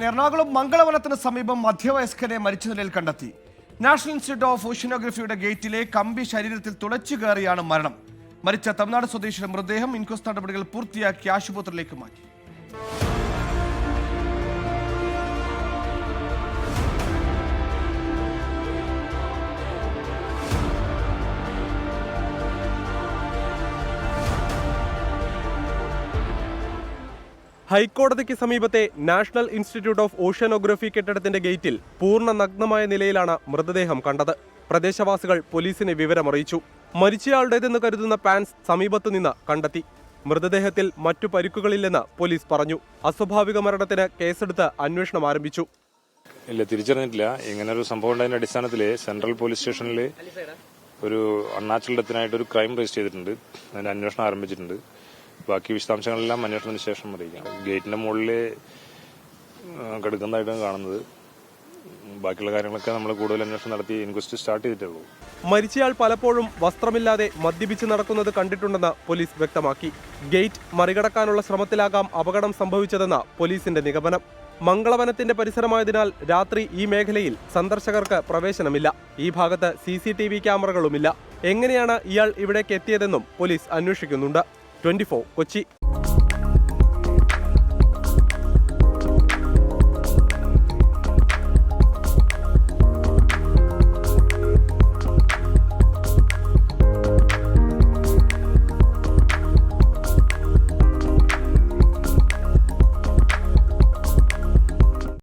എറണാകുളം മംഗളവനത്തിന് സമീപം മധ്യവയസ്കനെ മരിച്ച നിലയിൽ കണ്ടെത്തി. നാഷണൽ ഇൻസ്റ്റിറ്റ്യൂട്ട് ഓഫ് ഓഷ്യനോഗ്രഫിയുടെ ഗേറ്റിലെ കമ്പി ശരീരത്തിൽ തുളച്ചു കയറിയാണ് മരണം. മരിച്ച തമിഴ്നാട് സ്വദേശിയുടെ മൃതദേഹം ഇൻക്വസ്റ്റ് നടപടികൾ പൂർത്തിയാക്കി ആശുപത്രിയിലേക്ക് മാറ്റി. ഹൈക്കോടതിക്ക് സമീപത്തെ നാഷണൽ ഇൻസ്റ്റിറ്റ്യൂട്ട് ഓഫ് ഓഷ്യനോഗ്രഫി കെട്ടിടത്തിന്റെ ഗേറ്റിൽ പൂർണ്ണ നഗ്നമായ നിലയിലാണ് മൃതദേഹം കണ്ടത്. പ്രദേശവാസികൾ പോലീസിനെ വിവരമറിയിച്ചു. മരിച്ചയാളുടേതെന്ന് കരുതുന്ന പാൻസ് സമീപത്തു നിന്ന് കണ്ടെത്തി. മൃതദേഹത്തിൽ മറ്റു പരിക്കുകളില്ലെന്ന് പോലീസ് പറഞ്ഞു. അസ്വാഭാവിക മരണത്തിന് കേസെടുത്ത് അന്വേഷണം ആരംഭിച്ചു. ഇല്ല, തിരിച്ചറിഞ്ഞിട്ടില്ല. ഇങ്ങനെ ഒരു സംഭവം ഉണ്ടായതിന്റെ അടിസ്ഥാനത്തിൽ സെൻട്രൽ പോലീസ് സ്റ്റേഷനിൽ ഒരു അൺനാച്ചുറൽ ഡെത്തിനായിട്ട് ഒരു ക്രൈം രജിസ്റ്റർ ചെയ്തിട്ടുണ്ട്. അതിന്റെ അന്വേഷണം ആരംഭിച്ചിട്ടുണ്ട്. ബാക്കി വിശദാംശങ്ങളെല്ലാം അന്വേഷണത്തിന് ശേഷം അറിയിക്കാം. ഗേറ്റിന്റെ മുകളിൽ കിടക്കുന്നതായിട്ടാണ് കാണുന്നത്. ബാക്കിയുള്ള കാര്യങ്ങളൊക്കെ നമ്മൾ കൂടുതൽ അന്വേഷണം നടത്തി ഇൻക്വസ്റ്റ് സ്റ്റാർട്ട് ചെയ്തിട്ടുള്ളൂ. മരിച്ചയാൾ പലപ്പോഴും വസ്ത്രമില്ലാതെ മദ്യപിച്ച് നടക്കുന്നത് കണ്ടിട്ടുണ്ടെന്ന് പോലീസ് വ്യക്തമാക്കി. ഗേറ്റ് മറികടക്കാനുള്ള ശ്രമത്തിലാകാം അപകടം സംഭവിച്ചതെന്ന് പോലീസിന്റെ നിഗമനം. മംഗളവനത്തിന്റെ പരിസരമായതിനാൽ രാത്രി ഈ മേഖലയിൽ സന്ദർശകർക്ക് പ്രവേശനമില്ല. ഈ ഭാഗത്ത് CCTV ക്യാമറകളുമില്ല. എങ്ങനെയാണ് ഇയാൾ ഇവിടേക്ക് എത്തിയതെന്നും പോലീസ് അന്വേഷിക്കുന്നുണ്ട്. 24 കൊച്ചി.